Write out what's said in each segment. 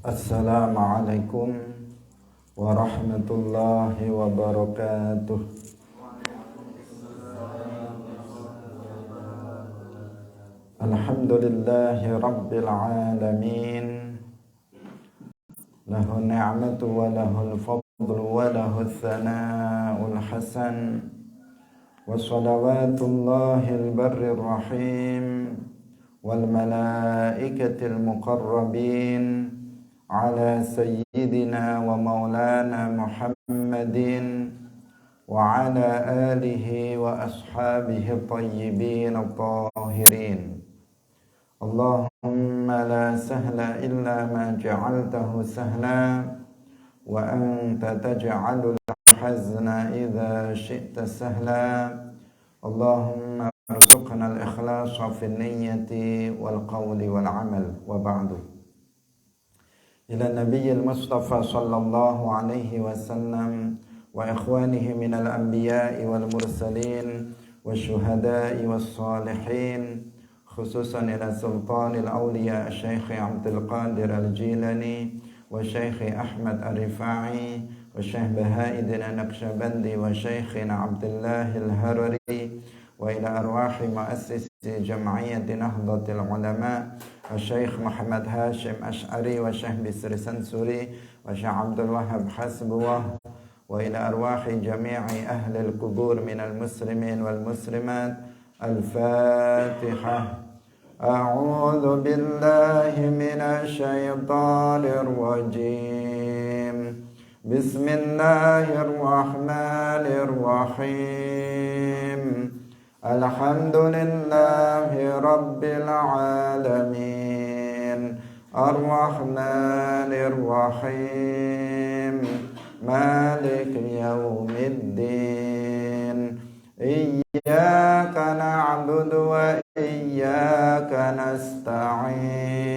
Assalamualaikum warahmatullahi wabarakatuh. Alhamdulillahi rabbil alamin. Lahu ni'matu wa lahul fadlu wa lahul thana'ul hasan. Wa salawatullahil barrir rahim wal malaikatil muqarrabin ala sayyidina wa maulana Muhammadin wa ala alihi wa ashabihi tayyibin at-tahirin. Allahumma la sahla illa ma ja'altahu sahla wa anta taj'alul hazna idza syi'ta sahla. Allahumma arzuqna al-ikhlasa fi niyyati wal qawli wal amal wa ba'du. Ila Nabiyil Mustafa sallallahu alaihi wasallam wa ikhwanihi minal anbiya'i wal mursalin wa syuhada'i was salihin, khususan ila sultanil awliya Syekh Abdul Qadir Al-Jilani wa Syekh Ahmad Ar-Rifa'i wa Syekh Baha'iddin Naqsyabandi wa Syekhina Abdullah Al-Harari wa ila arwahi muassisi Jam'iyyati Nahdlatul Ulama wa Syekh Muhammad Hashim Ash'ari wa Syekh Bisri Sansuri wa Syekh Abdul Wahab Hasbuwah wa ila arwahi jami'i ahli al-qubur minal muslimin wal muslimat. Al-Fatihah. A'udzu billahi minasy syaithanir rajim. Bismillahirrahmanirrahim. Alhamdulillahi rabbil alamin. Ar-Rahmanir Rahim. Malik yaumiddin. Iyyaka na'budu wa iyyaka nasta'in.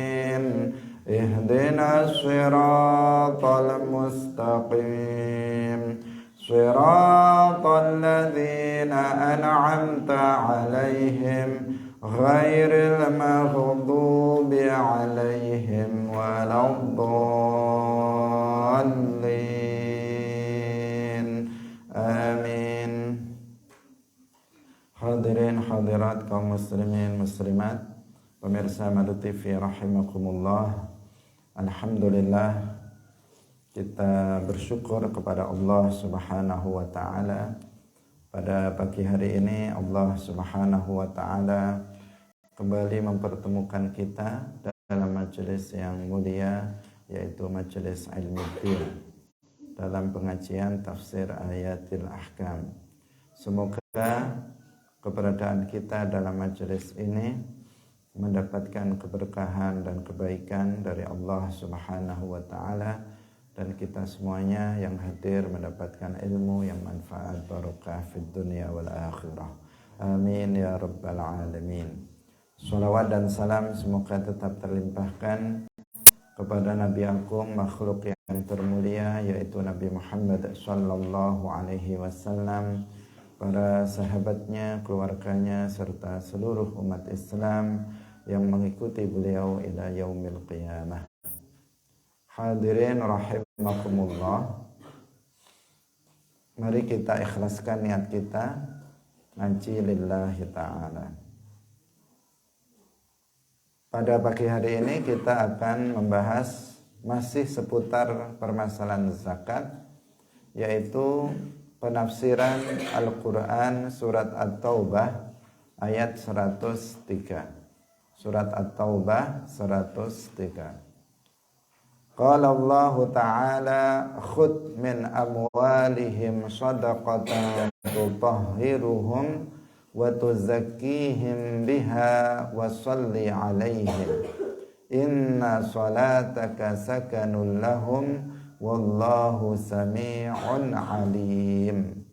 Ihdinas siratal mustaqim. Siratal ladzina an'amta 'alaihim ghairil maghdubi 'alaihim waladdallin. Amin. Hadirin hadirat kaum muslimin muslimat, pemirsa Madu TV rahimakumullah. Alhamdulillah, kita bersyukur kepada Allah Subhanahu wa ta'ala. Pada pagi hari ini Allah Subhanahu wa ta'ala kembali mempertemukan kita dalam majelis yang mulia, yaitu majelis Ilmuddin, dalam pengajian tafsir ayatil ahkam. Semoga keberadaan kita dalam majelis ini mendapatkan keberkahan dan kebaikan dari Allah Subhanahu wa ta'ala, dan kita semuanya yang hadir mendapatkan ilmu yang manfaat barokah fid dunya wal akhirah. Amin ya rabbal alamin. Salawat dan salam semoga tetap terlimpahkan kepada Nabi Agung, makhluk yang termulia, yaitu Nabi Muhammad sallallahu alaihi wasallam, para sahabatnya, keluarganya, serta seluruh umat Islam yang mengikuti beliau ila yaumil qiyamah. Hadirin rahimakumullah, mari kita ikhlaskan niat kita ngaji lillahi ta'ala. Pada pagi hari ini kita akan membahas masih seputar permasalahan zakat, yaitu penafsiran Al-Quran surat At-Taubah ayat 103. Surat At-Taubah 103. Qala Allah Ta'ala, khudh min amwalihim sadaqatan tutahhiruhum wa tuzakkihim biha wa salli alaihim inna salataka sakanun lahum wallahu sami'un alim.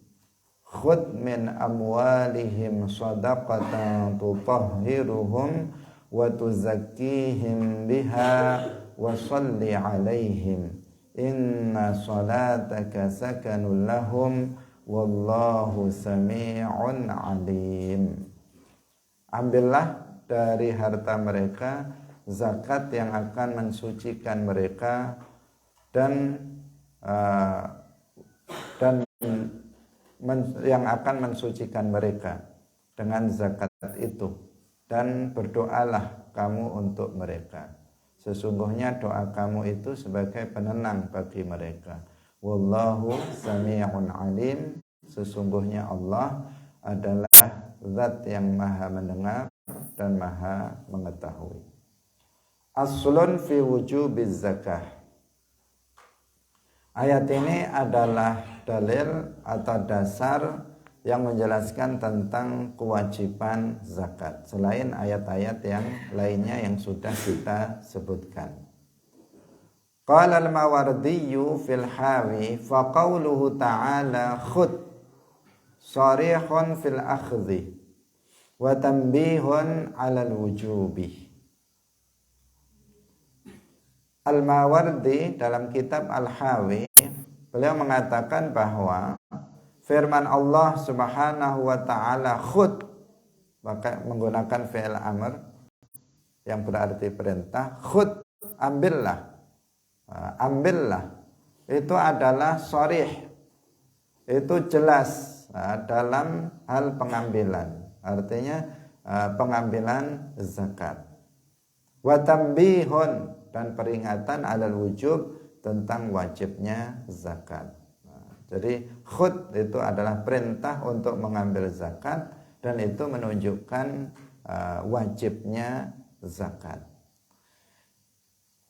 Khudh min amwalihim sadaqatan tutahhiruhum wa tuzakkihim biha wa salli alaihim inna salataka sakanun lahum wallahu sami'un alim. Ambillah dari harta mereka zakat yang akan mensucikan mereka dan yang akan mensucikan mereka dengan zakat itu, dan berdoalah kamu untuk mereka. Sesungguhnya doa kamu itu sebagai penenang bagi mereka. Wallahu sami'un alim. Sesungguhnya Allah adalah zat yang maha mendengar dan maha mengetahui. Aslun fi wujubiz zakah. Ayat ini adalah dalil atau dasar yang menjelaskan tentang kewajiban zakat selain ayat-ayat yang lainnya yang sudah kita sebutkan. Qala al-Mawardi fil Hawi fa qawluhu ta'ala khud sharihun fil akhdhi wa tanbihun 'alal wujubi. Al-Mawardi dalam kitab Al-Hawi beliau mengatakan bahwa firman Allah Subhanahu wa taala khud, maka menggunakan fi'il amr yang berarti perintah, khud, ambillah. Ambillah itu adalah sharih, itu jelas dalam hal pengambilan, artinya pengambilan zakat. Wa tanbihun, dan peringatan alal wujub, tentang wajibnya zakat. Jadi khud itu adalah perintah untuk mengambil zakat, dan itu menunjukkan wajibnya zakat.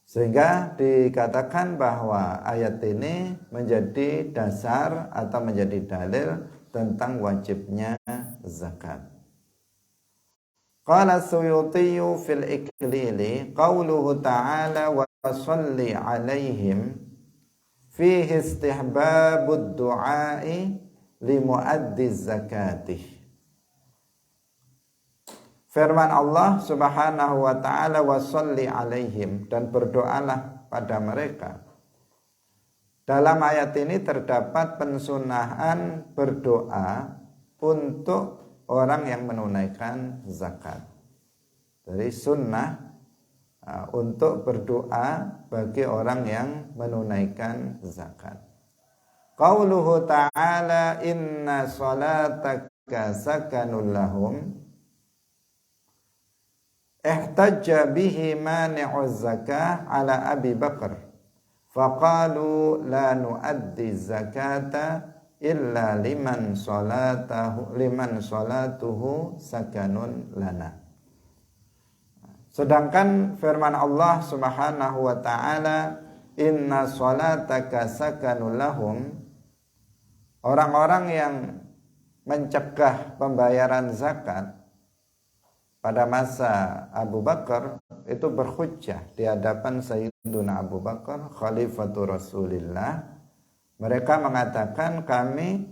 Sehingga dikatakan bahwa ayat ini menjadi dasar atau menjadi dalil tentang wajibnya zakat. Qala Suyuti fil Iklili qawluhu ta'ala wa salli alaihim fihi istihbabud du'ai li muaddiz zakatih. Firman Allah Subhanahu wa taala wa salli alaihim, dan berdoalah pada mereka. Dalam ayat ini terdapat pensunahan berdoa untuk orang yang menunaikan zakat. Dari sunnah untuk berdoa bagi orang yang menunaikan zakat. Qauluhu ta'ala inna salataka sakanul lahum ihtajja bihi mani'uz zakah ala Abi Bakar faqalu la nuaddi zakata illa liman salatuhu sakanun lana. Sedangkan firman Allah Subhanahu wa taala inna salataka sakanul lahum, orang-orang yang mencegah pembayaran zakat pada masa Abu Bakar itu berhujjah di hadapan Sayyiduna Abu Bakar, Khalifatul Rasulillah. Mereka mengatakan kami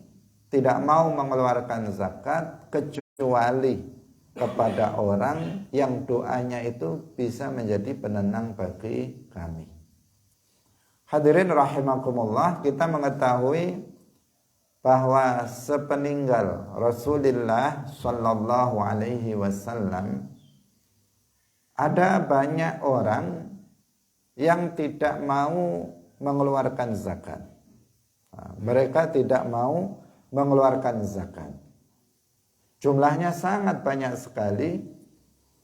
tidak mau mengeluarkan zakat kecuali kepada orang yang doanya itu bisa menjadi penenang bagi kami. Hadirin rahimakumullah, kita mengetahui bahwa sepeninggal Rasulullah sallallahu alaihi wasallam ada banyak orang yang tidak mau mengeluarkan zakat. Mereka tidak mau mengeluarkan zakat. Jumlahnya sangat banyak sekali,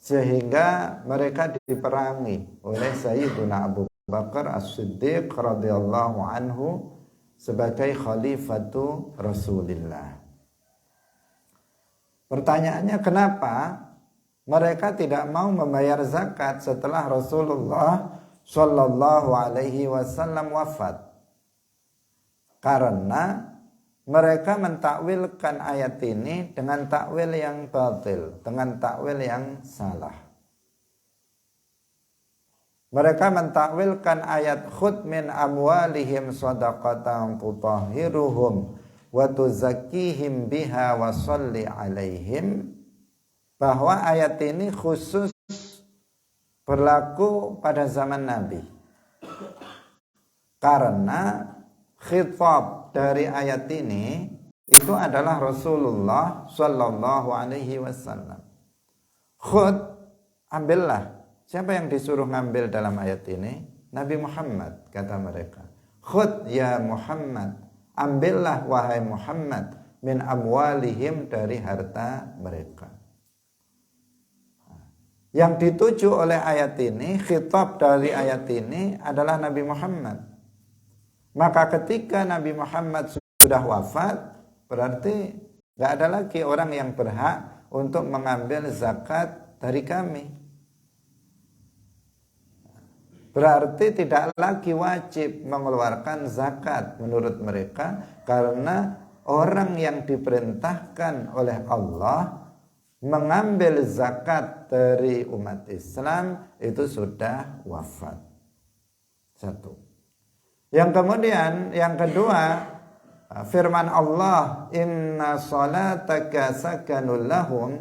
sehingga mereka diperangi oleh Sayyiduna Abu Bakar As-Siddiq radhiyallahu anhu sebagai Khalifatu Rasulillah. Pertanyaannya, kenapa mereka tidak mau membayar zakat setelah Rasulullah sallallahu alaihi wasallam wafat? Karena mereka mentakwilkan ayat ini dengan takwil yang batil, dengan takwil yang salah. Mereka mentakwilkan ayat khud min amwalihim shadaqatan tutahhiruhum wa tuzakkihim biha wa shalli alaihim, bahwa ayat ini khusus berlaku pada zaman Nabi. Karena khitab dari ayat ini itu adalah Rasulullah sallallahu alaihi wasallam. Khud, ambillah Siapa yang disuruh ngambil dalam ayat ini? Nabi Muhammad, kata mereka. Khudh ya Muhammad, ambillah wahai Muhammad min amwalihim, dari harta mereka. Yang dituju oleh ayat ini, khitab dari ayat ini adalah Nabi Muhammad. Maka ketika Nabi Muhammad sudah wafat, berarti gak ada lagi orang yang berhak untuk mengambil zakat dari kami. Berarti tidak lagi wajib mengeluarkan zakat menurut mereka, karena orang yang diperintahkan oleh Allah mengambil zakat dari umat Islam itu sudah wafat. Satu. Yang kemudian, yang kedua, firman Allah, inna salataka sakanul lahum,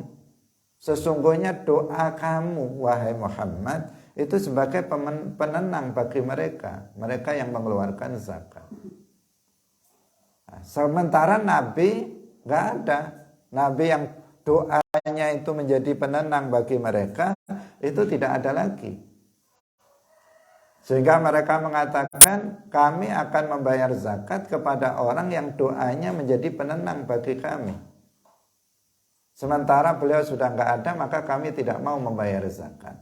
sesungguhnya doa kamu wahai Muhammad itu sebagai penenang bagi mereka, mereka yang mengeluarkan zakat. Sementara Nabi nggak ada, Nabi yang doanya itu menjadi penenang bagi mereka itu tidak ada lagi. Sehingga mereka mengatakan kami akan membayar zakat kepada orang yang doanya menjadi penenang bagi kami. Sementara beliau sudah nggak ada, maka kami tidak mau membayar zakat.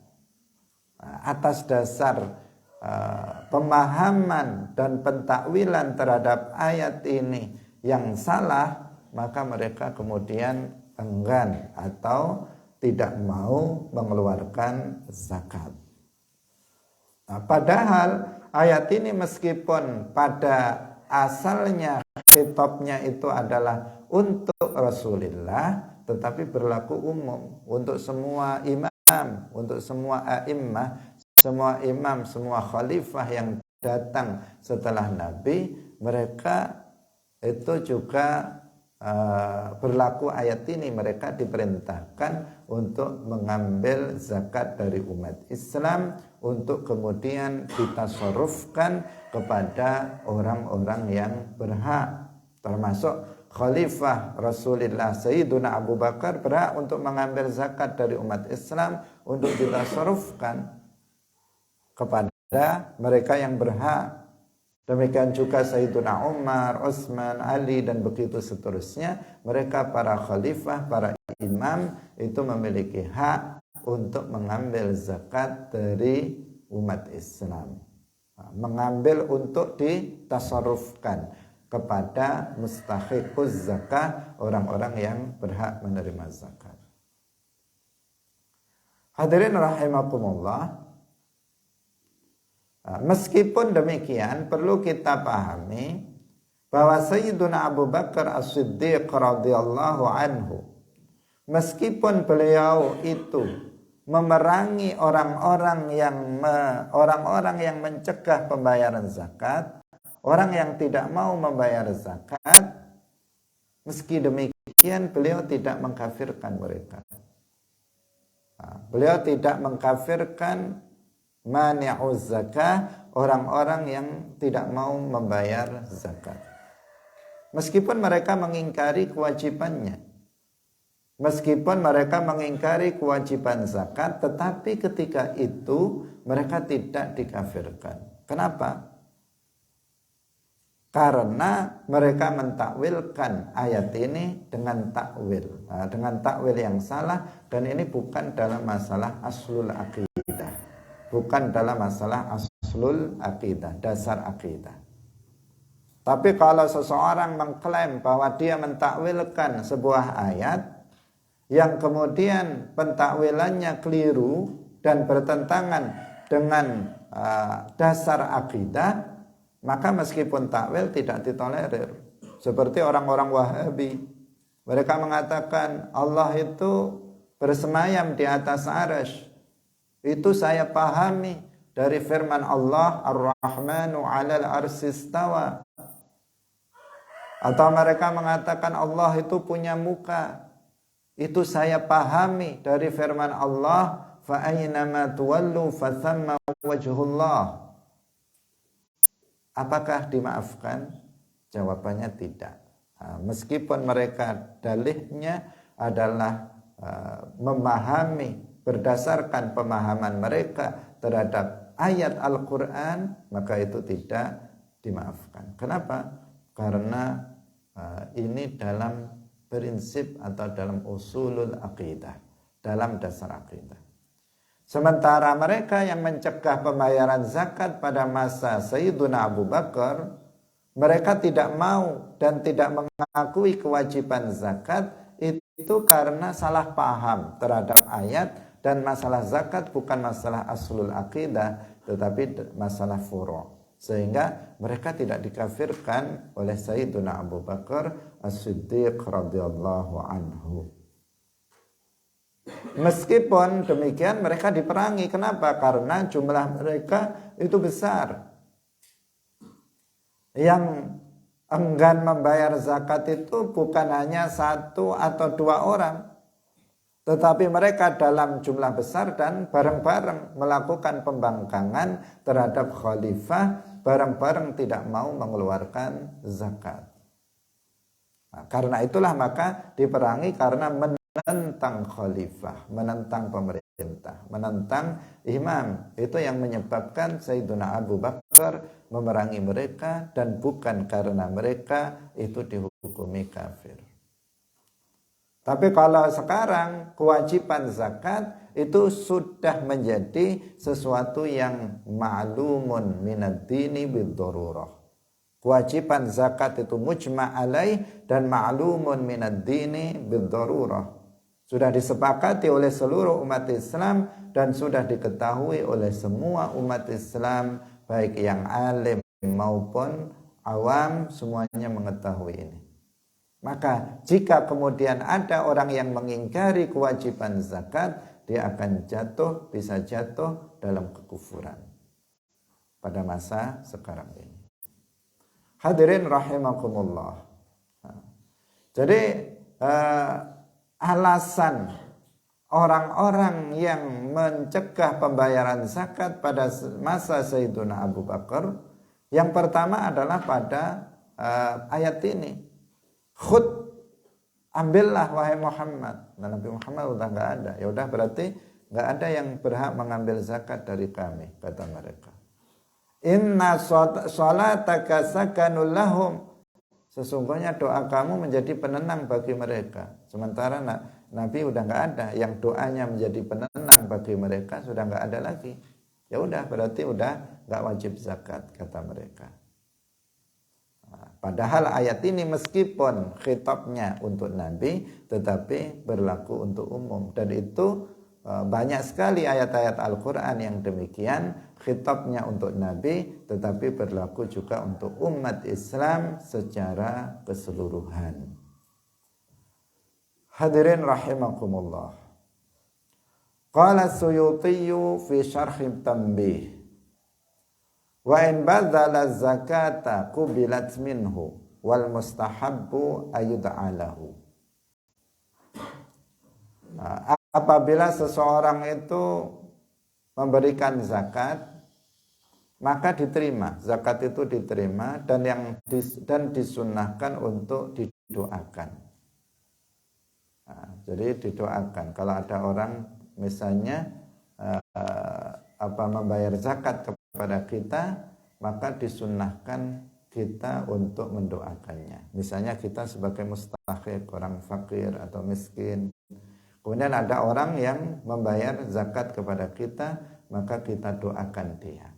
Atas dasar pemahaman dan pentakwilan terhadap ayat ini yang salah, maka mereka kemudian enggan atau tidak mau mengeluarkan zakat. Padahal ayat ini meskipun pada asalnya khitabnya itu adalah untuk Rasulullah, tetapi berlaku umum untuk semua imam, untuk semua a'immah, semua imam, semua khalifah yang datang setelah Nabi. Mereka itu juga berlaku ayat ini, mereka diperintahkan untuk mengambil zakat dari umat Islam untuk kemudian ditasarrufkan kepada orang-orang yang berhak, termasuk Khalifah Rasulullah Sayyiduna Abu Bakar berhak untuk mengambil zakat dari umat Islam untuk ditasarrufkan kepada mereka yang berhak. Demikian juga Sayyiduna Umar, Utsman, Ali, dan begitu seterusnya. Mereka para khalifah, para imam itu memiliki hak untuk mengambil zakat dari umat Islam, mengambil untuk ditasarrufkan kepada mustahiquz zakah, orang-orang yang berhak menerima zakat. Hadirin rahimakumullah, meskipun demikian perlu kita pahami bahwa Sayyiduna Abu Bakar As-Siddiq radhiyallahu anhu, meskipun beliau itu memerangi orang-orang yang mencegah pembayaran zakat, orang yang tidak mau membayar zakat, meski demikian beliau tidak mengkafirkan mereka. Beliau tidak mengkafirkan mani'uz zakah, orang-orang yang tidak mau membayar zakat. Meskipun mereka mengingkari kewajibannya, meskipun mereka mengingkari kewajiban zakat, tetapi ketika itu mereka tidak dikafirkan. Kenapa? Karena mereka mentakwilkan ayat ini dengan takwil yang salah, dan ini bukan dalam masalah aslul aqidah. Bukan dalam masalah aslul aqidah, dasar aqidah. Tapi kalau seseorang mengklaim bahwa dia mentakwilkan sebuah ayat yang kemudian pentakwilannya keliru dan bertentangan dengan dasar akidah, maka meskipun takwil tidak ditolerir. Seperti orang-orang Wahabi, mereka mengatakan Allah itu bersemayam di atas arsy. Itu saya pahami dari firman Allah, Ar-Rahmanu 'alal arsy istawa. Atau mereka mengatakan Allah itu punya muka. Itu saya pahami dari firman Allah, fa aynama tuwallu fathamma wajhullah. Apakah dimaafkan? Jawabannya tidak. Meskipun mereka dalihnya adalah memahami berdasarkan pemahaman mereka terhadap ayat Al-Quran, maka itu tidak dimaafkan. Kenapa? Karena ini dalam prinsip atau dalam usulul aqidah, dalam dasar aqidah. Sementara mereka yang mencegah pembayaran zakat pada masa Sayyiduna Abu Bakar, mereka tidak mau dan tidak mengakui kewajiban zakat itu karena salah paham terhadap ayat, dan masalah zakat bukan masalah aslul aqidah tetapi masalah furu'. Sehingga mereka tidak dikafirkan oleh Sayyiduna Abu Bakar As-Siddiq radhiyallahu anhu. Meskipun demikian mereka diperangi. Kenapa? Karena jumlah mereka itu besar. Yang enggan membayar zakat itu bukan hanya 1 atau 2 orang, tetapi mereka dalam jumlah besar dan bareng-bareng melakukan pembangkangan terhadap khalifah, bareng-bareng tidak mau mengeluarkan zakat. Nah, karena itulah maka diperangi karena menentang khalifah, menentang pemerintah, menentang imam. Itu yang menyebabkan Sayyiduna Abu Bakar memerangi mereka, dan bukan karena mereka itu dihukumi kafir. Tapi kalau sekarang kewajiban zakat itu sudah menjadi sesuatu yang ma'lumun minad-dini bid-darurah. Kewajiban zakat itu mujma' alaih dan ma'lumun minad-dini bid-darurah. Sudah disepakati oleh seluruh umat Islam dan sudah diketahui oleh semua umat Islam, baik yang alim maupun awam, semuanya mengetahui ini. Maka jika kemudian ada orang yang mengingkari kewajiban zakat, dia akan jatuh, bisa jatuh dalam kekufuran pada masa sekarang ini. Hadirin rahimakumullah. Jadi alasan orang-orang yang mencegah pembayaran zakat pada masa Sayyiduna Abu Bakar, yang pertama adalah pada ayat ini. Khud, ambillah wahai Muhammad. Nah, Nabi Muhammad udah nggak ada. Ya udah, berarti nggak ada yang berhak mengambil zakat dari kami, kata mereka. Inna sholataka sakanul lahum. Sesungguhnya doa kamu menjadi penenang bagi mereka. Sementara Nabi udah nggak ada. Yang doanya menjadi penenang bagi mereka sudah nggak ada lagi. Ya udah, berarti udah nggak wajib zakat, kata mereka. Padahal ayat ini meskipun khitabnya untuk Nabi, tetapi berlaku untuk umum. Dan itu banyak sekali ayat-ayat Al-Quran yang demikian, khitabnya untuk Nabi, tetapi berlaku juga untuk umat Islam secara keseluruhan. Hadirin rahimakumullah. Qala Suyutiyu fi syarhi tanbih. Wa in badzala zakata qubilat minhu wal mustahabbu ayud'alahu. Apabila seseorang itu memberikan zakat, maka diterima, zakat itu diterima, dan disunnahkan untuk didoakan. Jadi didoakan. Kalau ada orang misalnya membayar zakat kepada kita, maka disunnahkan kita untuk mendoakannya. Misalnya kita sebagai mustahiq, orang fakir atau miskin, kemudian ada orang yang membayar zakat kepada kita, maka kita doakan dia.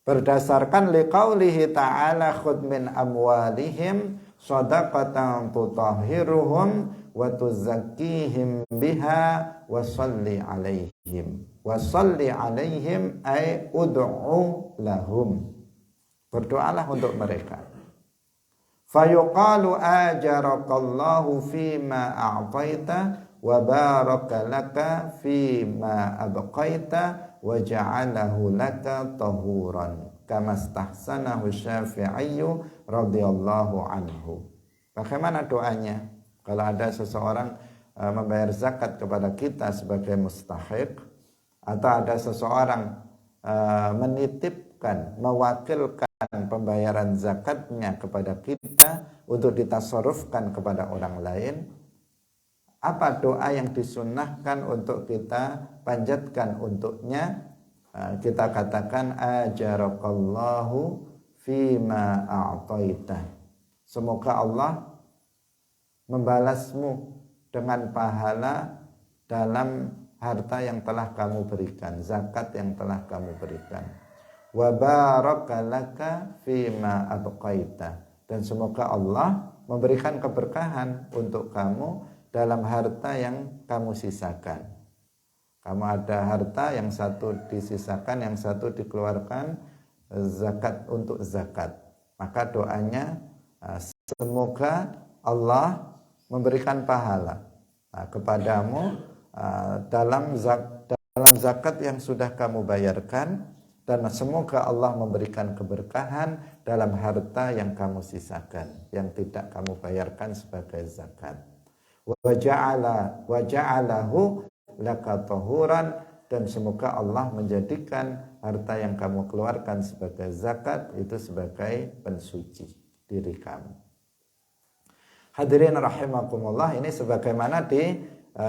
Berdasarkan liqaulihi ta'ala khudh min amwalihim shadaqatan tutahhiruhum wa tuzakkihim biha wa shalli alaihim. Wa shalli alaihim ay ud'u lahum. Berdoalah untuk mereka. Fayuqalu ajarakallahu fima a'taita wa baraka laka fima abqaita wa ja'alahu laka tahuran kama stahsanahu Syafi'i radhiyallahu anhu. Bagaimana doanya? Kalau ada seseorang membayar zakat kepada kita sebagai mustahiq, atau ada seseorang menitipkan, mewakilkan pembayaran zakatnya kepada kita untuk ditasarrufkan kepada orang lain, Apa doa yang disunnahkan untuk kita panjatkan untuknya? Kita katakan ajarakallahu fima a'taita. Semoga Allah membalasmu dengan pahala dalam harta yang telah kamu berikan, zakat yang telah kamu berikan. Wa barakalaka fima abqaita. Dan semoga Allah memberikan keberkahan untuk kamu dalam harta yang kamu sisakan. Kamu ada harta, yang satu disisakan, yang satu dikeluarkan zakat untuk zakat. Maka doanya semoga Allah memberikan pahala kepadamu dalam zakat yang sudah kamu bayarkan, dan semoga Allah memberikan keberkahan dalam harta yang kamu sisakan, yang tidak kamu bayarkan sebagai zakat. Wa ja'alahu laka tahuran, dan semoga Allah menjadikan harta yang kamu keluarkan sebagai zakat itu sebagai pensuci diri kamu. Hadirin rahimakumullah, ini sebagaimana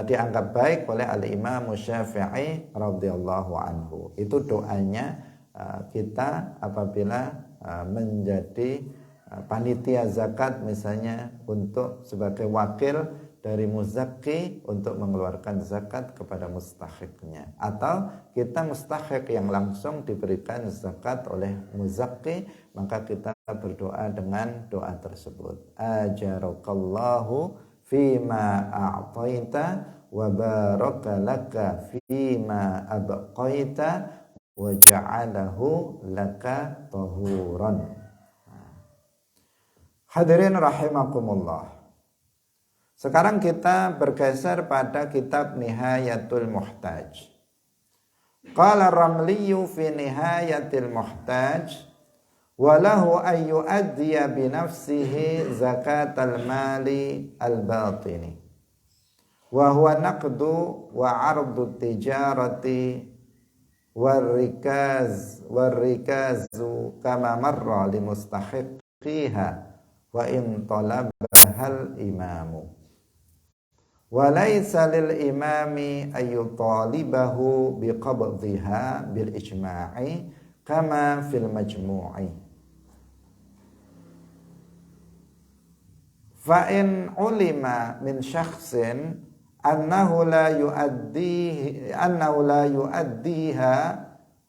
dianggap baik oleh Al-Imam Syafi'i radhiyallahu anhu. Itu doanya kita apabila menjadi panitia zakat misalnya, untuk sebagai wakil dari muzakki untuk mengeluarkan zakat kepada mustahiqnya, atau kita mustahiq yang langsung diberikan zakat oleh muzakki, maka kita berdoa dengan doa tersebut. Ajarakallahu fima a'taita wa barakalaka fima abqaita wa ja'alahu laka tahuran. Hadirin rahimakumullah. Sekarang kita bergeser pada kitab Nihayatul Muhtaj. Qala Ramliyu fi Nihayatil Muhtaj, walahu an yu'addiya binafsihi zakatal mali al-batini, wa huwa naqdu wa ardu tijarati warrikazu kama marra li mustahiqiha wa in talabahal imamu. Wa laysa lil imami ayyutalibahu biqabdhiha bil ijma'i kama fil majmu'i. Fa in ulima min syakhsin annahu la yuaddiha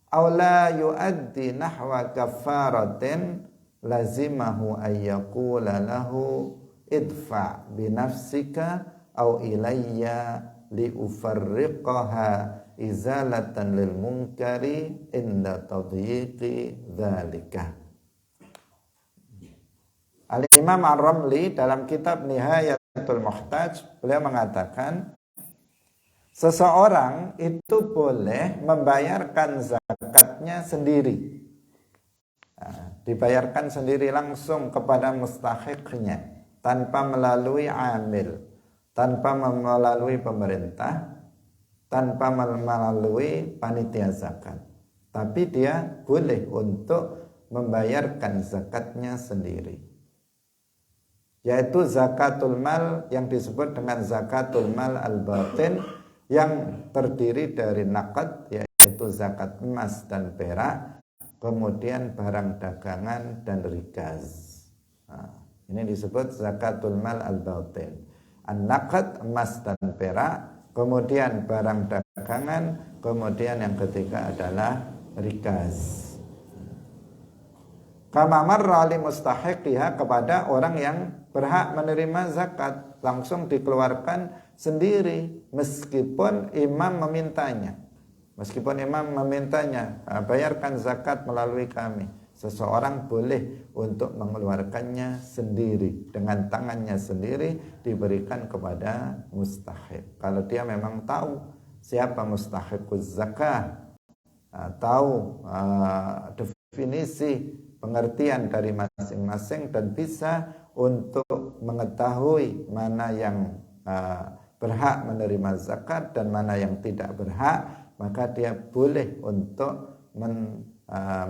aw la yuaddi nahwa kafaratin, lazimahu an yaqula lahu idfa bi nafsika aw ilayya li ufarriqaha izalatan lil munkari inda tadyiqi dzalika. Al-Imam Ar-Ramli dalam kitab Nihayatul Muhtaj, beliau mengatakan seseorang itu boleh membayarkan zakatnya sendiri, dibayarkan sendiri langsung kepada mustahiqnya tanpa melalui amil, tanpa melalui pemerintah, tanpa melalui panitia zakat. Tapi dia boleh untuk membayarkan zakatnya sendiri, yaitu zakatul mal yang disebut dengan zakatul mal al-batin, yang terdiri dari naqad, yaitu zakat emas dan perak, kemudian barang dagangan dan rikaz. Ini disebut zakatul mal al-batin. An-naqad, emas dan perak, kemudian barang dagangan, kemudian yang ketiga adalah rikaz. Kama marra li mustahiqiha, kepada orang yang berhak menerima zakat, langsung dikeluarkan sendiri meskipun imam memintanya. Meskipun imam memintanya, bayarkan zakat melalui kami, seseorang boleh untuk mengeluarkannya sendiri, dengan tangannya sendiri, diberikan kepada mustahiq. Kalau dia memang tahu siapa mustahiquz zakah, tahu definisi pengertian dari masing-masing, dan bisa untuk mengetahui mana yang berhak menerima zakat dan mana yang tidak berhak, maka dia boleh untuk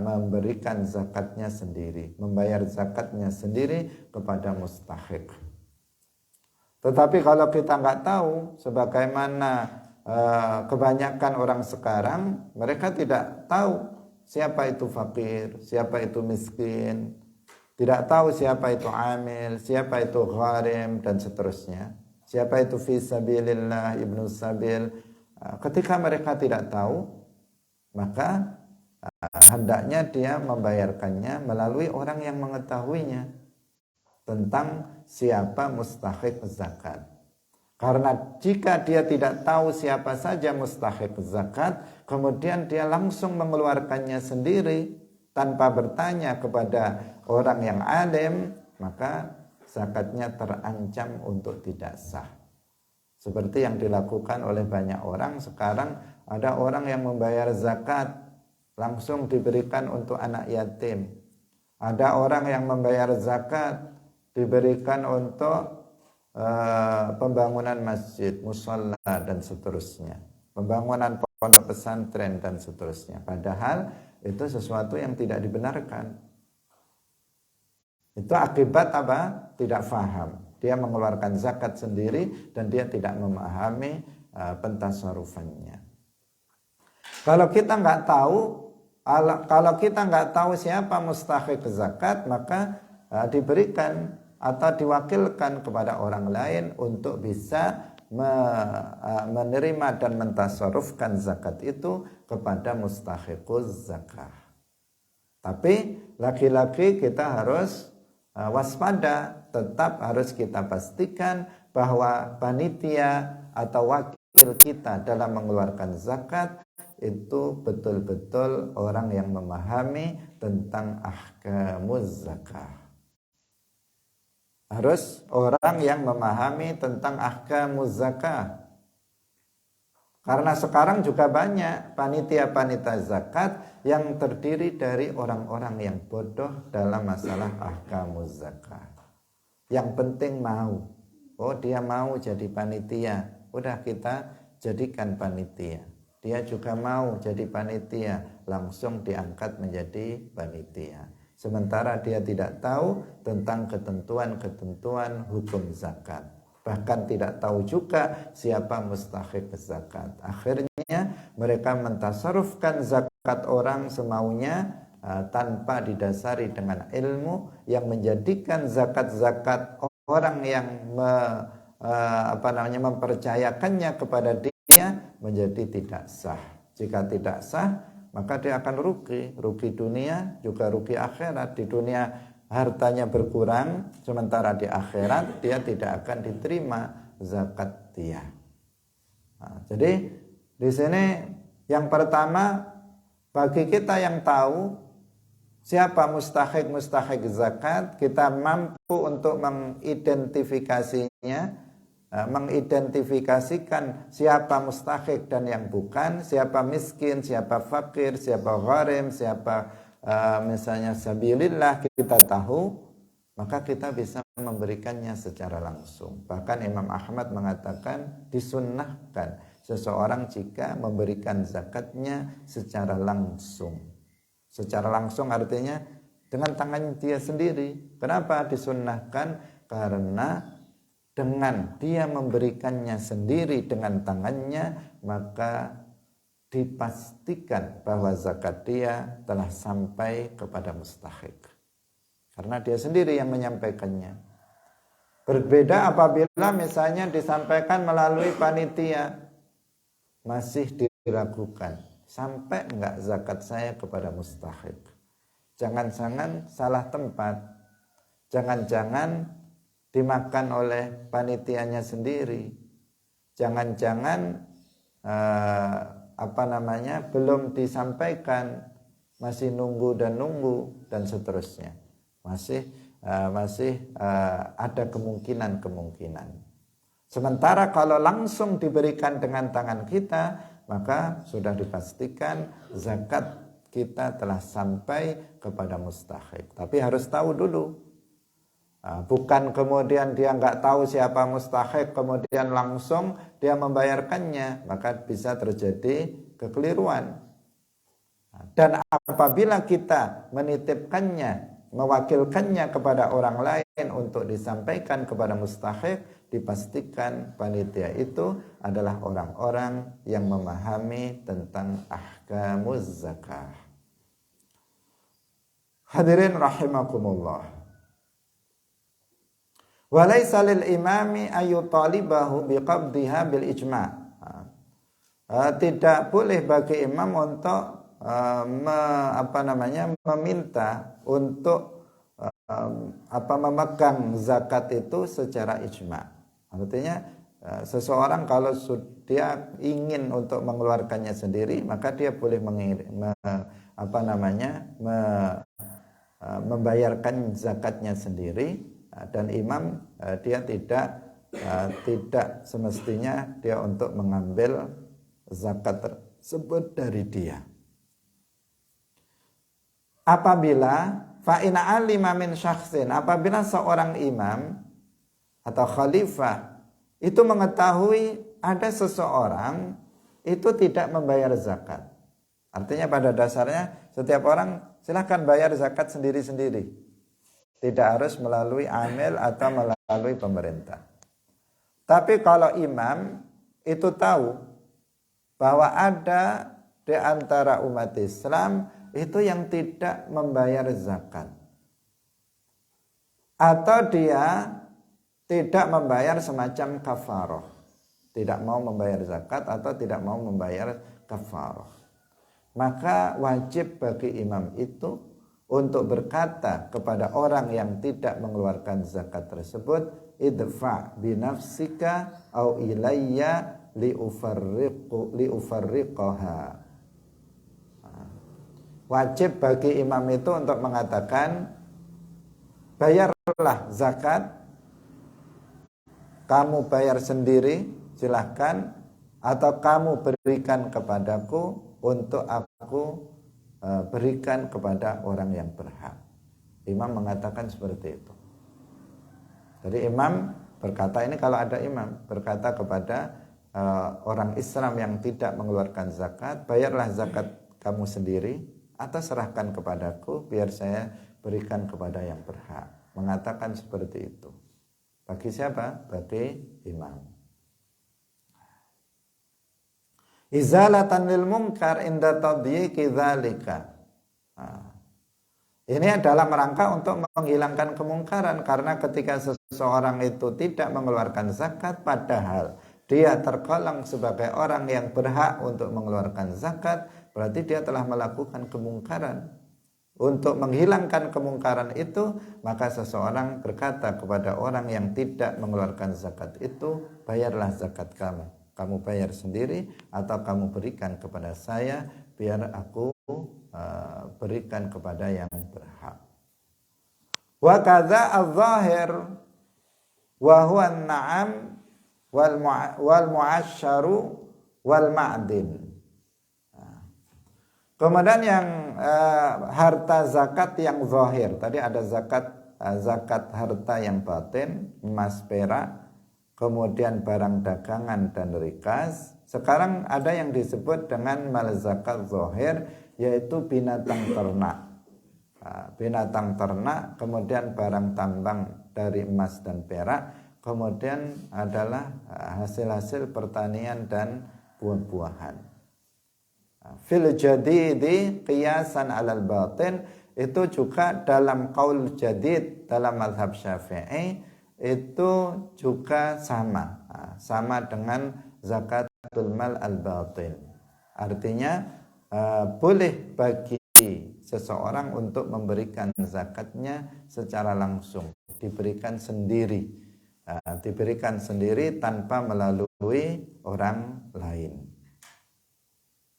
memberikan zakatnya sendiri, membayar zakatnya sendiri kepada mustahiq. Tetapi kalau kita nggak tahu, sebagaimana kebanyakan orang sekarang, mereka tidak tahu siapa itu fakir, siapa itu miskin, tidak tahu siapa itu amil, siapa itu gharim, dan seterusnya. Siapa itu fi sabilillah, ibnu sabil. Ketika mereka tidak tahu, maka hendaknya dia membayarkannya melalui orang yang mengetahuinya tentang siapa mustahik zakat. Karena jika dia tidak tahu siapa saja mustahik zakat, kemudian dia langsung mengeluarkannya sendiri tanpa bertanya kepada orang yang alim, maka zakatnya terancam untuk tidak sah. Seperti yang dilakukan oleh banyak orang sekarang, ada orang yang membayar zakat langsung diberikan untuk anak yatim. Ada orang yang membayar zakat diberikan untuk pembangunan masjid, musholla, dan seterusnya, pembangunan pondok pesantren dan seterusnya. Padahal itu sesuatu yang tidak dibenarkan. Itu akibat apa? Tidak faham. Dia mengeluarkan zakat sendiri dan dia tidak memahami pentasarufannya. Kalau kita nggak tahu siapa mustahik zakat, maka diberikan atau diwakilkan kepada orang lain untuk bisa menerima dan mentasarufkan zakat itu kepada mustahiquz zakah. Tapi lagi-lagi kita harus waspada, tetap harus kita pastikan bahwa panitia atau wakil kita dalam mengeluarkan zakat itu betul-betul orang yang memahami tentang ahkamuz zakah. Harus orang yang memahami tentang ahkamuz zakah. Karena sekarang juga banyak panitia-panitia zakat yang terdiri dari orang-orang yang bodoh dalam masalah ahkamuz zakah. Yang penting mau. Oh, dia mau jadi panitia. Udah, kita jadikan panitia. Dia juga mau jadi panitia, langsung diangkat menjadi panitia. Sementara dia tidak tahu tentang ketentuan-ketentuan hukum zakat. Bahkan tidak tahu juga siapa mustahiq zakat. Akhirnya mereka mentasarufkan zakat orang semaunya tanpa didasari dengan ilmu, yang menjadikan zakat-zakat orang yang mempercayakannya kepada dia menjadi tidak sah. Jika tidak sah, maka dia akan rugi dunia juga rugi akhirat. Di dunia hartanya berkurang, sementara di akhirat dia tidak akan diterima zakat dia. Nah, jadi di sini yang pertama, bagi kita yang tahu siapa mustahik zakat, kita mampu untuk mengidentifikasikan siapa mustahik dan yang bukan, siapa miskin, siapa fakir, siapa gharim, siapa misalnya sabilillah, kita tahu, maka kita bisa memberikannya secara langsung. Bahkan Imam Ahmad mengatakan disunnahkan seseorang jika memberikan zakatnya secara langsung. Secara langsung artinya dengan tangan dia sendiri. Kenapa disunnahkan? Karena dengan dia memberikannya sendiri dengan tangannya, maka dipastikan bahwa zakat dia telah sampai kepada mustahik. Karena dia sendiri yang menyampaikannya. Berbeda apabila misalnya disampaikan melalui panitia, masih diragukan, sampai enggak zakat saya kepada mustahik. Jangan-jangan salah tempat, jangan-jangan dimakan oleh panitianya sendiri, jangan-jangan belum disampaikan, masih nunggu dan seterusnya. Masih ada kemungkinan. Sementara kalau langsung diberikan dengan tangan kita, maka sudah dipastikan zakat kita telah sampai kepada mustahik. Tapi harus tahu dulu. Bukan kemudian dia nggak tahu siapa mustahik, kemudian langsung dia membayarkannya, maka bisa terjadi kekeliruan. Dan apabila kita menitipkannya, mewakilkannya kepada orang lain untuk disampaikan kepada mustahik, dipastikan panitia itu adalah orang-orang yang memahami tentang ahkamuz zakah. Hadirin rahimakumullah. Walaysa lil imami ayu talibahu biqabdiha bil ijma'. Tidak boleh bagi imam untuk meminta untuk memegang zakat itu secara ijma'. Artinya seseorang kalau dia ingin untuk mengeluarkannya sendiri, maka dia boleh membayarkan zakatnya sendiri, dan imam dia tidak semestinya dia untuk mengambil zakat tersebut dari dia. Apabila fa'ina alima min syakhsin, apabila seorang imam atau khalifah itu mengetahui ada seseorang itu tidak membayar zakat. Artinya pada dasarnya setiap orang silahkan bayar zakat sendiri-sendiri. Tidak harus melalui amil atau melalui pemerintah. Tapi kalau imam itu tahu bahwa ada di antara umat Islam itu yang tidak membayar zakat, atau dia tidak membayar semacam kafaroh, tidak mau membayar zakat atau tidak mau membayar kafaroh, maka wajib bagi imam itu untuk berkata kepada orang yang tidak mengeluarkan zakat tersebut, idfa binafsika au ilayya liufarriqaha. Wajib bagi imam itu untuk mengatakan, bayarlah zakat, kamu bayar sendiri silahkan, atau kamu berikan kepadaku untuk aku berikan kepada orang yang berhak. Imam mengatakan seperti itu. Jadi imam berkata, ini kalau ada imam berkata kepada orang Islam yang tidak mengeluarkan zakat, bayarlah zakat kamu sendiri atau serahkan kepadaku biar saya berikan kepada yang berhak. Mengatakan seperti itu. Bagi siapa? Bagi imam. Izalatan lil munkar inda tadyiqi dzalika. Ini adalah rangka untuk menghilangkan kemungkaran, karena ketika seseorang itu tidak mengeluarkan zakat padahal dia tergolong sebagai orang yang berhak untuk mengeluarkan zakat, berarti dia telah melakukan kemungkaran. Untuk menghilangkan kemungkaran itu, maka seseorang berkata kepada orang yang tidak mengeluarkan zakat itu, bayarlah zakat kamu. Kamu bayar sendiri atau kamu berikan kepada saya biar aku berikan kepada yang berhak. Wa kadza adh-dhahir wa huwa an-na'am wal mu'asyaru wal ma'din. Kemudian yang harta zakat yang zahir, tadi ada zakat harta yang batin, emas perak, kemudian barang dagangan dan rikas. Sekarang ada yang disebut dengan mal zakat zahir, yaitu binatang ternak. Binatang ternak, kemudian barang tambang dari emas dan perak, kemudian adalah hasil-hasil pertanian dan buah-buahan. Fil jadidi qiyasan alal batin, itu juga dalam qaul jadid dalam mazhab Syafi'i itu juga sama dengan zakatul mal al-batin. Artinya boleh bagi seseorang untuk memberikan zakatnya secara langsung, diberikan sendiri tanpa melalui orang lain.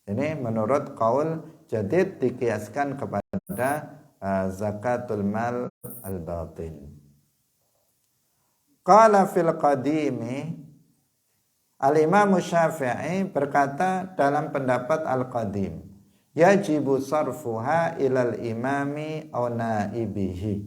Ini menurut qaul jadid dikiaskan kepada zakatul mal al-batin. Qala fil qadimi, Al-Imam Syafi'i berkata dalam pendapat Al-Qadim, yajibu sarfuha ilal imami aw naibihi.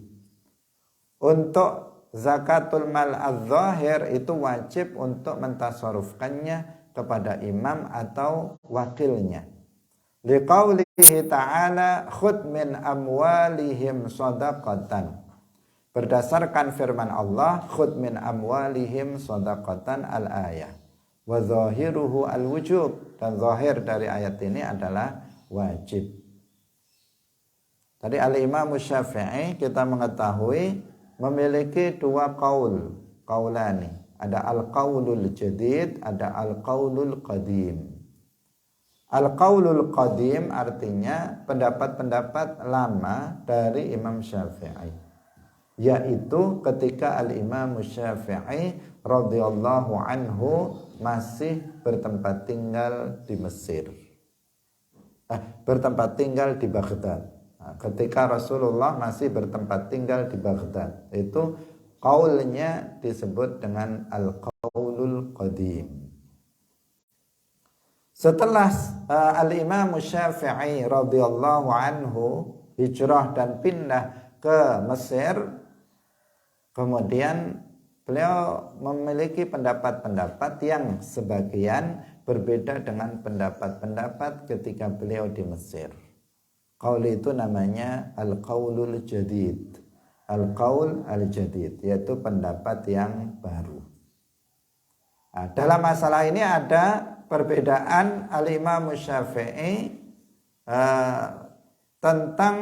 Untuk zakatul mal az-zahir itu wajib untuk mentasarrufkannya kepada imam atau wakilnya. Liqaulihi ta'ala khudh min amwalihim shadaqatan. berdasarkan firman Allah, khudh min amwalihim shadaqatan al-ayah wa zahiruhu al-wujub, dan zahir dari ayat ini adalah wajib. Tadi Al-Imam Syafi'i kita mengetahui memiliki dua qaulani. Ada al-qaulul jadid, ada al-qaulul qadim. Al-qaulul qadim artinya pendapat-pendapat lama dari Imam Syafi'i, yaitu ketika Al-Imam Syafi'i radhiyallahu anhu masih bertempat tinggal di Mesir, bertempat tinggal di Baghdad. Ketika Rasulullah masih bertempat tinggal di Baghdad, itu qaulnya disebut dengan al-qaulul qadim. Setelah Al-Imam Syafi'i radhiyallahu anhu hijrah dan pindah ke Mesir, kemudian beliau memiliki pendapat-pendapat yang sebagian berbeda dengan pendapat-pendapat ketika beliau di Mesir. Qaul itu namanya al-qaulul jadid. Al-qaul al-jadid, yaitu pendapat yang baru. Nah, dalam masalah ini ada perbedaan Al-Imam Syafi'i tentang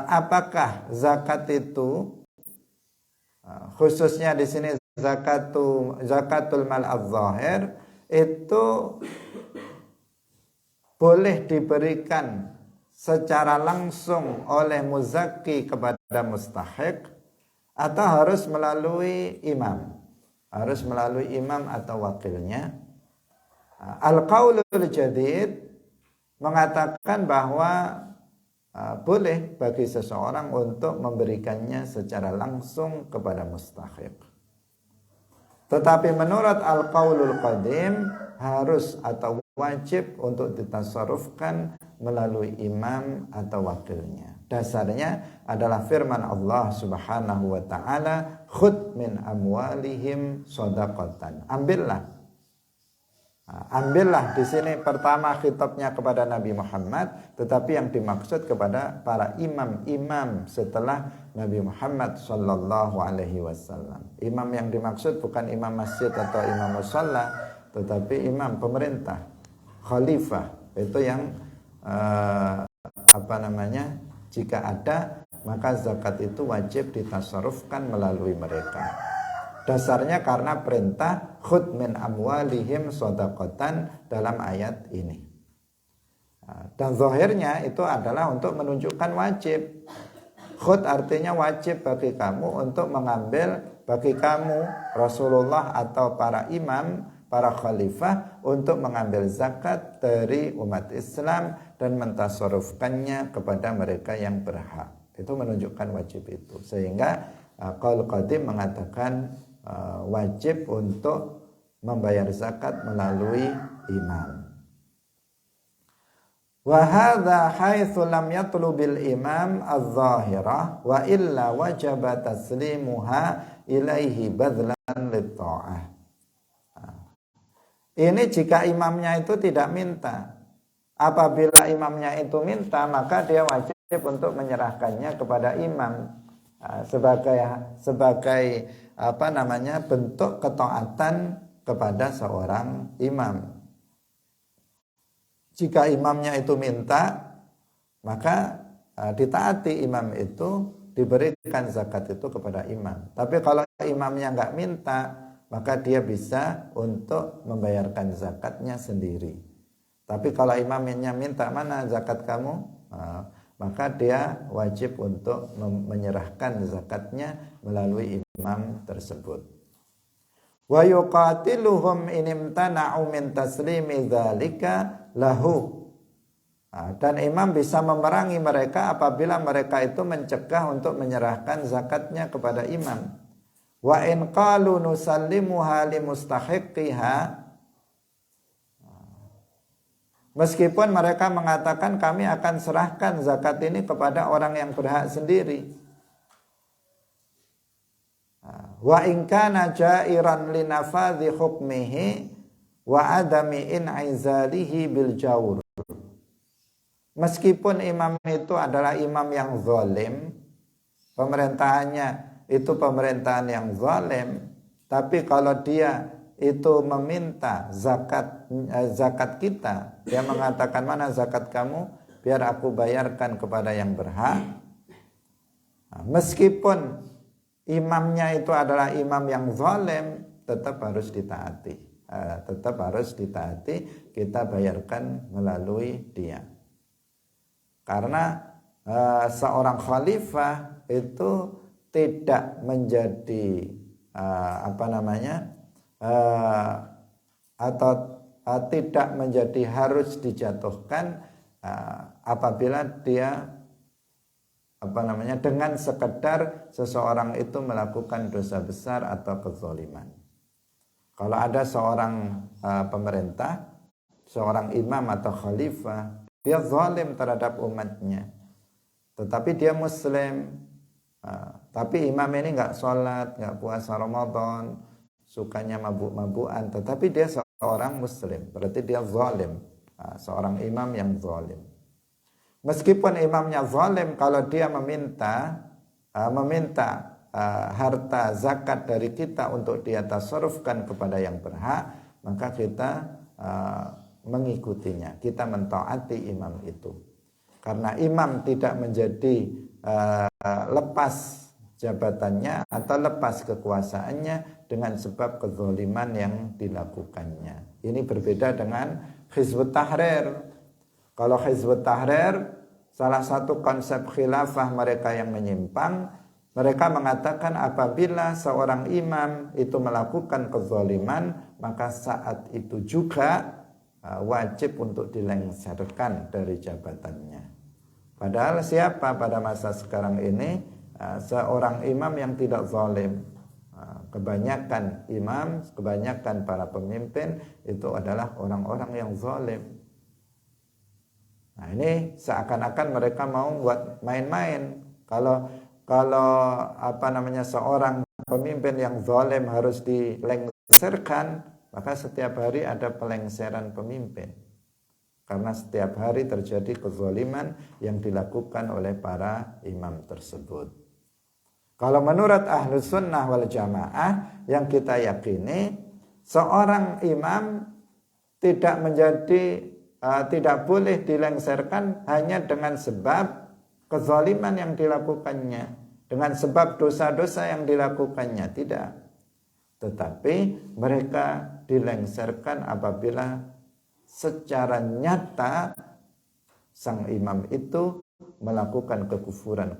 apakah zakat itu, khususnya di sini zakatul mal az-zahir, itu boleh diberikan secara langsung oleh muzakki kepada mustahiq atau harus melalui imam, atau wakilnya. Al-qaulul jadid mengatakan bahwa boleh bagi seseorang untuk memberikannya secara langsung kepada mustahiq. Tetapi menurut al-qaulul qadim harus atau wajib untuk ditasarrufkan melalui imam atau wakilnya. Dasarnya adalah firman Allah Subhanahu wa taala, khudh min amwalihim shadaqatan. Ambillah di sini pertama khitabnya kepada Nabi Muhammad, tetapi yang dimaksud kepada para imam-imam setelah Nabi Muhammad sallallahu alaihi wasallam. Imam yang dimaksud bukan imam masjid atau imam musalla, tetapi imam pemerintah, khalifah. Itu yang jika ada, maka zakat itu wajib ditasarrufkan melalui mereka. Dasarnya karena perintah khudh min amwalihim shadaqatan dalam ayat ini. Dan zahirnya itu adalah untuk menunjukkan wajib. Khudh artinya wajib bagi kamu untuk mengambil, bagi kamu Rasulullah atau para imam, para khalifah, untuk mengambil zakat dari umat Islam dan mentasarrufkannya kepada mereka yang berhak. Itu menunjukkan wajib itu. Sehingga qaul qadim mengatakan wajib untuk membayar zakat melalui imam. Wa hadza haitsu lam yatlubil imam az-zahirah wa illa wajaba taslimuha ilaihi badlan lit-tha'ah. Ini jika imamnya itu tidak minta. Apabila imamnya itu minta, maka dia wajib untuk menyerahkannya kepada imam sebagai bentuk ketaatan kepada seorang imam. Jika imamnya itu minta, maka ditaati imam itu, diberikan zakat itu kepada imam. Tapi kalau imamnya nggak minta, maka dia bisa untuk membayarkan zakatnya sendiri. Tapi kalau imamnya minta, mana zakat kamu? Maka dia wajib untuk menyerahkan zakatnya melalui imam tersebut. Wa yuqatiluhum in imtana'u min taslimi dzalika lahu. Dan imam bisa memerangi mereka apabila mereka itu mencegah untuk menyerahkan zakatnya kepada imam. Wa in qalu nusallimuha limustahiqiha, meskipun mereka mengatakan kami akan serahkan zakat ini kepada orang yang berhak sendiri. Wa in kana jairan linafadhi hukmihi wa adami in'izalihi bil jawr. Meskipun imam itu adalah imam yang zalim, pemerintahannya itu pemerintahan yang zalim, tapi kalau dia itu meminta zakat kita, dia mengatakan mana zakat kamu, biar aku bayarkan kepada yang berhak. Nah, meskipun imamnya itu adalah imam yang zalim, tetap harus ditaati. Tetap harus ditaati, kita bayarkan melalui dia. Karena seorang khalifah itu tidak menjadi atau tidak menjadi harus dijatuhkan apabila dia dengan sekedar seseorang itu melakukan dosa besar atau kezaliman. Kalau ada seorang pemerintah, seorang imam atau khalifah, dia zalim terhadap umatnya, tetapi dia muslim, tapi imam ini nggak sholat, nggak puasa Ramadan, sukanya mabuk-mabukan, tetapi dia seorang muslim, berarti dia zalim, seorang imam yang zalim. Meskipun imamnya zalim, kalau dia meminta harta zakat dari kita untuk dia tasarrufkan kepada yang berhak, maka kita mengikutinya, kita mentaati imam itu. Karena imam tidak menjadi lepas jabatannya atau lepas kekuasaannya dengan sebab kezaliman yang dilakukannya. Ini berbeda dengan Hizbut Tahrir. Kalau Hizbut Tahrir, salah satu konsep khilafah mereka yang menyimpang, mereka mengatakan apabila seorang imam itu melakukan kezaliman, maka saat itu juga wajib untuk dilengsarkan dari jabatannya. Padahal siapa pada masa sekarang ini seorang imam yang tidak zalim? Kebanyakan imam, kebanyakan para pemimpin itu adalah orang-orang yang zalim. Nah, ini seakan-akan mereka mau buat main-main. Kalau seorang pemimpin yang zalim harus dilengsarkan, maka setiap hari ada pelengseran pemimpin. Karena setiap hari terjadi kezaliman yang dilakukan oleh para imam tersebut. Kalau menurut Ahlus Sunnah wal Jamaah yang kita yakini, seorang imam tidak boleh dilengsarkan hanya dengan sebab kezaliman yang dilakukannya, dengan sebab dosa-dosa yang dilakukannya, tidak. Tetapi mereka dilengsarkan apabila secara nyata sang imam itu melakukan kekufuran.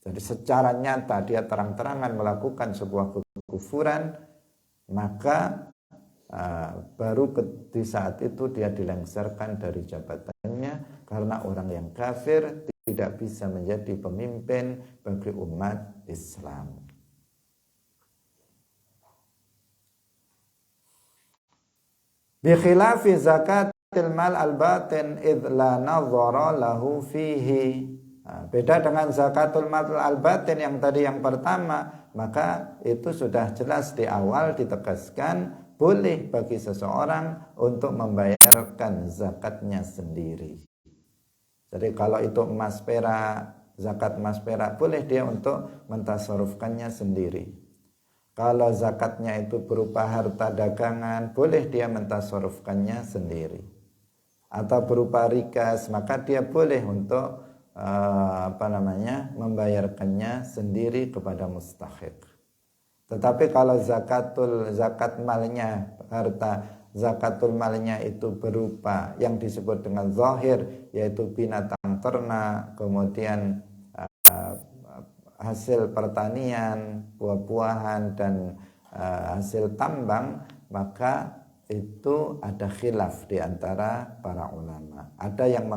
Jadi secara nyata dia terang-terangan melakukan sebuah kekufuran, maka baru di saat itu dia dilengsarkan dari jabatannya, karena orang yang kafir tidak bisa menjadi pemimpin bagi umat Islam. Bi khilafi zakatil mal al-batin idh la nadhara lahu fihi. Beda dengan zakatul mal al-batin yang tadi yang pertama, maka itu sudah jelas di awal ditegaskan boleh bagi seseorang untuk membayarkan zakatnya sendiri. Jadi kalau itu emas perak, zakat emas perak, boleh dia untuk mentasarufkannya sendiri. Kalau zakatnya itu berupa harta dagangan, boleh dia mentasarufkannya sendiri. Atau berupa rikas, maka dia boleh untuk membayarkannya sendiri kepada mustahiq. Tetapi kalau zakat malnya, zakatul malnya itu berupa yang disebut dengan zahir, yaitu binatang ternak, kemudian hasil pertanian, buah-buahan dan hasil tambang, maka itu ada khilaf di antara para ulama. Ada yang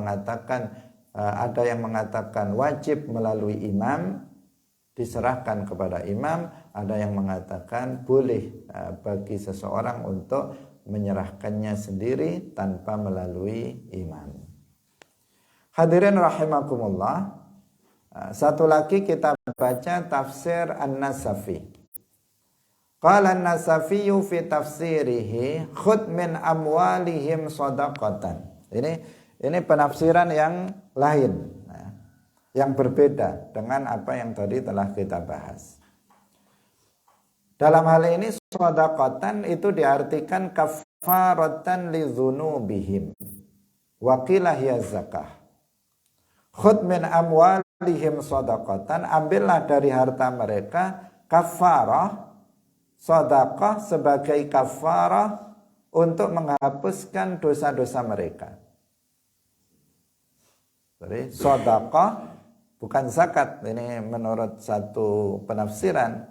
mengatakan wajib melalui imam, diserahkan kepada imam. Ada yang mengatakan boleh bagi seseorang untuk menyerahkannya sendiri tanpa melalui imam. Hadirin rahimakumullah. Satu lagi kita baca tafsir An-Nasafi. Qala An-Nasafi fi tafsirihi khudh min amwalihim shadaqatan. Ini penafsiran yang lain. yang berbeda dengan apa yang tadi telah kita bahas. Dalam hal ini shadaqatan itu diartikan kafaratan li dzunubihim wa qila hiya zakah. Khudh min amwalihim shadaqatan, ambillah dari harta mereka kafarah, sedekah sebagai kafarah untuk menghapuskan dosa-dosa mereka. Jadi sedekah bukan zakat, ini menurut satu penafsiran,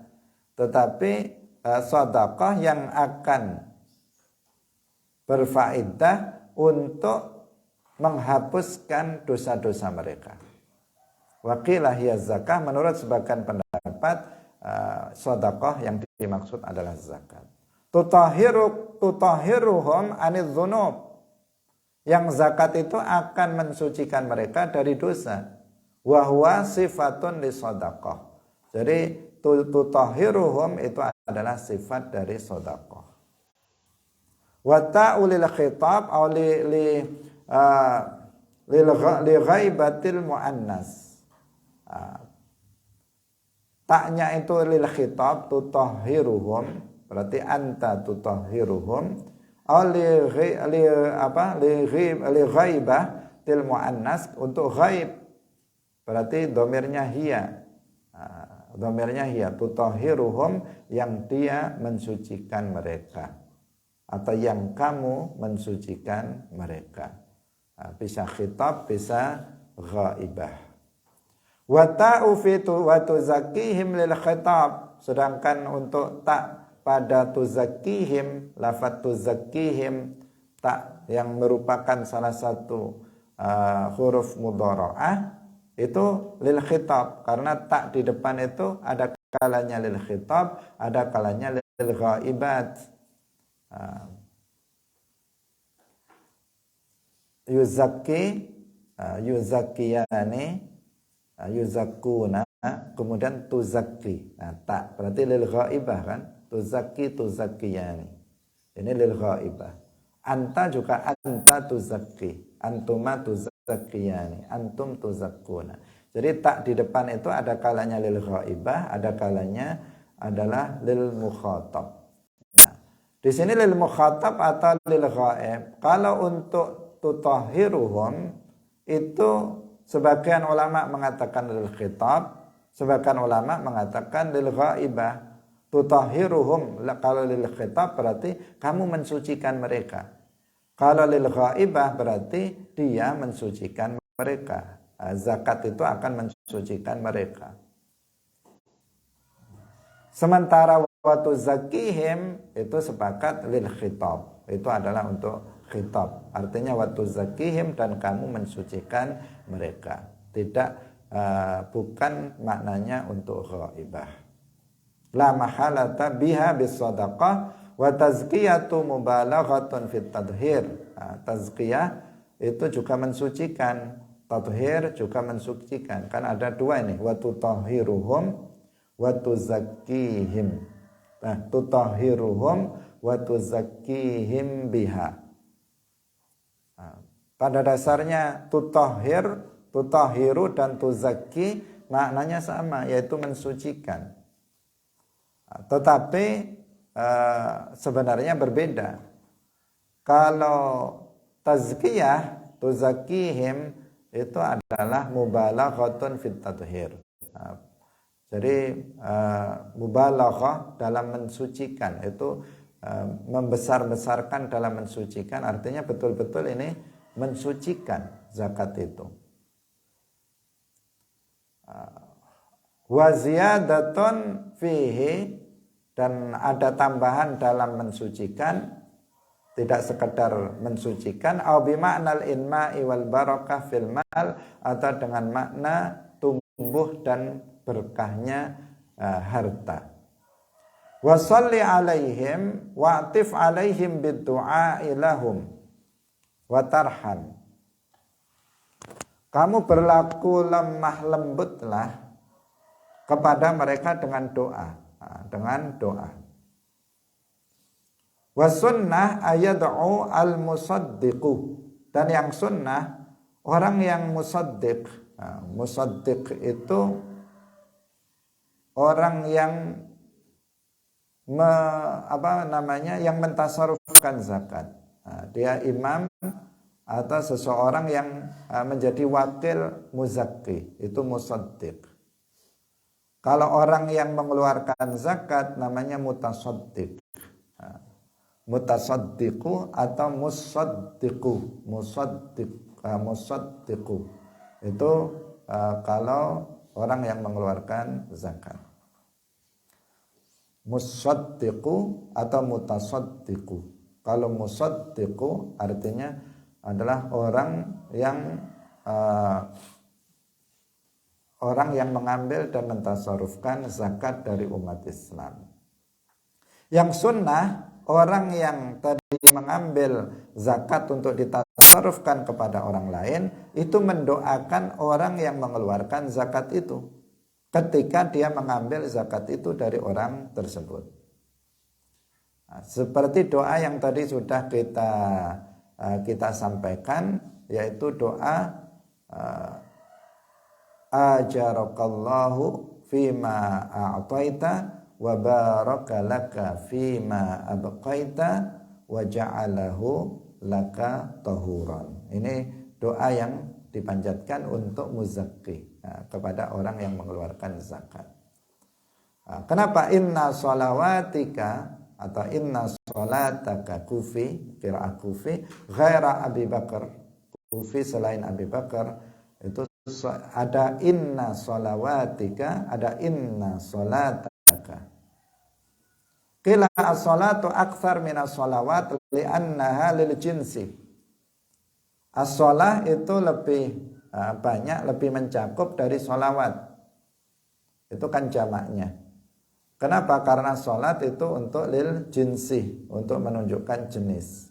tetapi sedekah yang akan berfaedah untuk menghapuskan dosa-dosa mereka. Waqilah hiya zakah, menurut sebagian pendapat sedekah yang dimaksud adalah zakat. Tutahhiruhum anidz dzunub, yang zakat itu akan mensucikan mereka dari dosa. Wa huwa sifatun li shadaqah. Jadi tutahhiruhum itu adalah sifat dari sedekah. Wa ta'ulil khitab aw li ghaibatil muannas. Taknya itu lil khitab, tutahhiruhum, berarti anta tutahhiruhum, aw li ghaibah til muannas, untuk ghaib berarti domirnya hiya. Domirnya hiya, tutahhiruhum, yang dia mensucikan mereka atau yang kamu mensucikan mereka. Bisa khitab, bisa ghaibah. Wa ta'u fi wa tuzakkihim lil khitab, sedangkan untuk tak pada tuzakkihim, lafaz tuzakkihim, tak yang merupakan salah satu huruf mudhara'ah itu lil khitab, karena tak di depan itu ada kalanya lil khitab, ada kalanya lil ghaibat. Yuzakki, yuzakkiyani, yuzakkuna, kemudian tuzakki. Tak berarti lil ghaibah kan? Tuzakki, tuzakkiyani. Ini lil ghaibah. Anta juga anta tuzakki, antuma tuzakkiyani, antum tuzakkuna. Jadi tak di depan itu ada kalanya lil ghaibah, ada kalanya adalah lil mukhatab. Nah, di sini lil mukhatab atau lil ghaib. Kalau untuk tutahhiruhum itu sebagian ulama mengatakan lil khitab, sebagian ulama mengatakan lil ghaibah. Tutahhiruhum, kalau lil khitab berarti kamu mensucikan mereka. Kalau lil ghaibah berarti dia mensucikan mereka. Zakat itu akan mensucikan mereka. Sementara waktu zakihim itu sepakat lil khitab, itu adalah untuk khitab, artinya waktu zakihim, dan kamu mensucikan mereka. Tidak, bukan maknanya untuk ghaibah. La mahalata biha bis sadaqah wa tazkiyatu mubalaghatun fit tadhhir. Tazkiyah itu juga mensucikan, tadhhir juga mensucikan. Kan ada dua ini, wa tutahhiruhum wa tuzakkihim. Nah, tutahhiruhum wa tuzakkihim biha. Pada dasarnya tutahhir, tutahhiru dan tuzakki maknanya sama, yaitu mensucikan. Tetapi sebenarnya berbeda. Kalau tazkiyah, tuzakkihim, itu adalah mubalaghatun fit tadhhir. Jadi mubalaghah dalam mensucikan itu membesar-besarkan dalam mensucikan, artinya betul-betul ini mensucikan zakat itu. Wa ziyadatun fihi, dan ada tambahan dalam mensucikan, tidak sekedar mensucikan, au bi ma'nal inma'i wal barakah fil mal, atau dengan makna tumbuh dan berkahnya harta. Wa shalli alaihim wa'tif alaihim bid-du'a'i lahum wa tarham. Kamu berlaku lemah lembutlah kepada mereka dengan doa, dengan doa. Wa sunnah ayad'u al-musaddiqu, dan yang sunnah orang yang musaddiq, Musaddiq itu orang yang yang mentasarufkan zakat. Dia imam atau seseorang yang menjadi wakil muzakki, itu musaddiq. Kalau orang yang mengeluarkan zakat namanya mutasaddiq. Mutasaddiqu atau musaddiqu. Musaddiqu itu kalau orang yang mengeluarkan zakat. Musaddiqu atau mutasaddiqu. Kalau musaddiqu artinya adalah orang yang mengambil dan mentasarufkan zakat dari umat Islam. Yang sunnah, orang yang tadi mengambil zakat untuk ditasarufkan kepada orang lain, itu mendoakan orang yang mengeluarkan zakat itu ketika dia mengambil zakat itu dari orang tersebut. Seperti doa yang tadi sudah kita sampaikan, yaitu doa ajarakallahu fima a'taita wa baraka laka fima abqaita wa ja'alahu laka tahuran. Ini doa yang dipanjatkan untuk muzakki, kepada orang yang mengeluarkan zakat. Kenapa inna shalawatika atau inna sholataka kufi, qiraah kufi, ghaira Abi Bakar, kufi selain Abi Bakar, itu ada inna shalawatika, ada inna sholataka. Qila as-sholatu akthar minas sholawat li'annaha lil jinsi. As-sholah itu lebih banyak, lebih mencakup dari sholawat. Itu kan jamaknya. Kenapa? Karena sholat itu untuk lil jinsi, untuk menunjukkan jenis.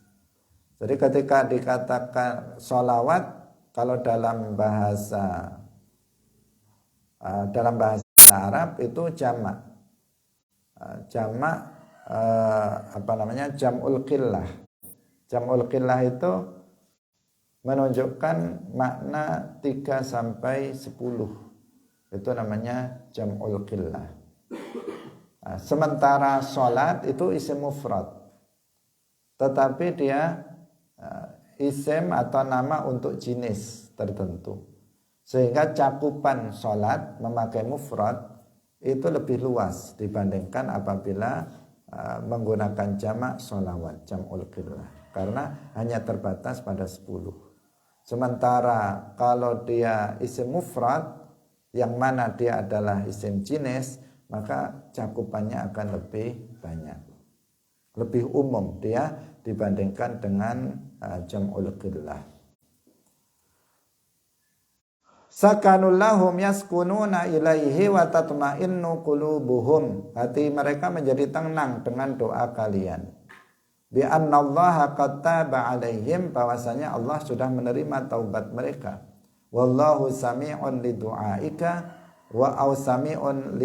Jadi ketika dikatakan sholawat, kalau dalam bahasa Arab itu jamak. Jam'ul qillah. Jam'ul qillah itu menunjukkan makna 3 sampai 10. Itu namanya jam'ul qillah. Sementara sholat itu isim mufrad, tetapi dia isim atau nama untuk jenis tertentu, sehingga cakupan sholat memakai mufrad itu lebih luas dibandingkan apabila menggunakan jamak sholawat, jam'ul qillah, karena hanya terbatas pada 10. Sementara kalau dia isim mufrad, yang mana dia adalah isim jenis, maka cakupannya akan lebih banyak, lebih umum dia dibandingkan dengan jam'ul qillah. Sakanul lahum yaskununa ilaihi wa tatma'innu qulubuhum. Hati mereka menjadi tenang dengan doa kalian. Bi annallaha qad taba alaihim, bahwasanya Allah sudah menerima taubat mereka. Wallahu sami'un li du'aika wa au sami'un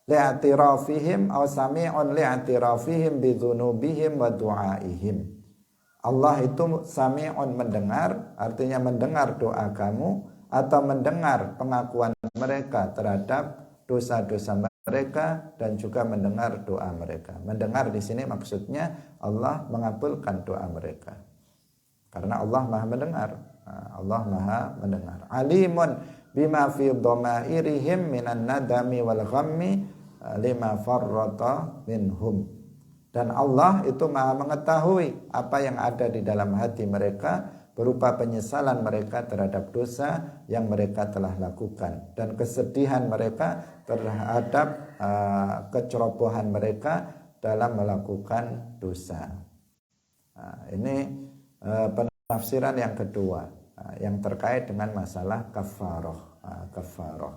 li'atirafihim au sami'un li'atirafihim bi dzunubihim wa du'aihim. Allah itu sami'un, mendengar, artinya mendengar doa kamu atau mendengar pengakuan mereka terhadap dosa-dosa mereka dan juga mendengar doa mereka. Mendengar di sini maksudnya Allah mengabulkan doa mereka. Karena Allah Maha mendengar. Allah Maha mendengar. Alimun bima fi dhamairihim minan nadami wal ghammi lima farrata minhum. Dan Allah itu Maha mengetahui apa yang ada di dalam hati mereka berupa penyesalan mereka terhadap dosa yang mereka telah lakukan dan kesedihan mereka terhadap kecerobohan mereka dalam melakukan dosa. Ini penafsiran yang kedua, yang terkait dengan masalah kafaroh,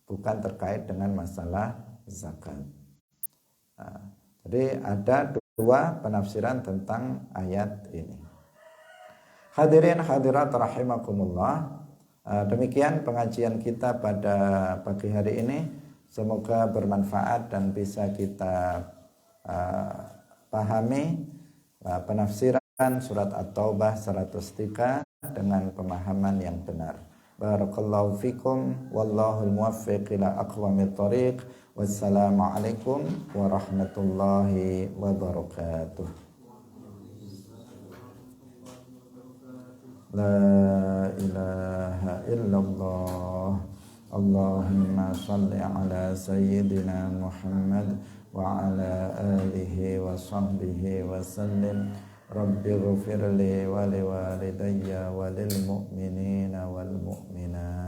bukan terkait dengan masalah zakat. Jadi ada 2 penafsiran tentang ayat ini. Hadirin hadirat rahimakumullah. Demikian pengajian kita pada pagi hari ini. Semoga bermanfaat dan bisa kita pahami penafsiran surat At-Taubah 103 dengan pemahaman yang benar. Barakallahu fikum wallahul muwaffiq ila aqwamit thoriq. Wassalamualaikum warahmatullahi wabarakatuh. La ilaha illallah. Allahumma salli ala sayyidina Muhammad wa ala alihi wa sahbihi wa sallim. Rabbi ghfirli wa liwalidayya wa lil mu'minina wal mu'minat.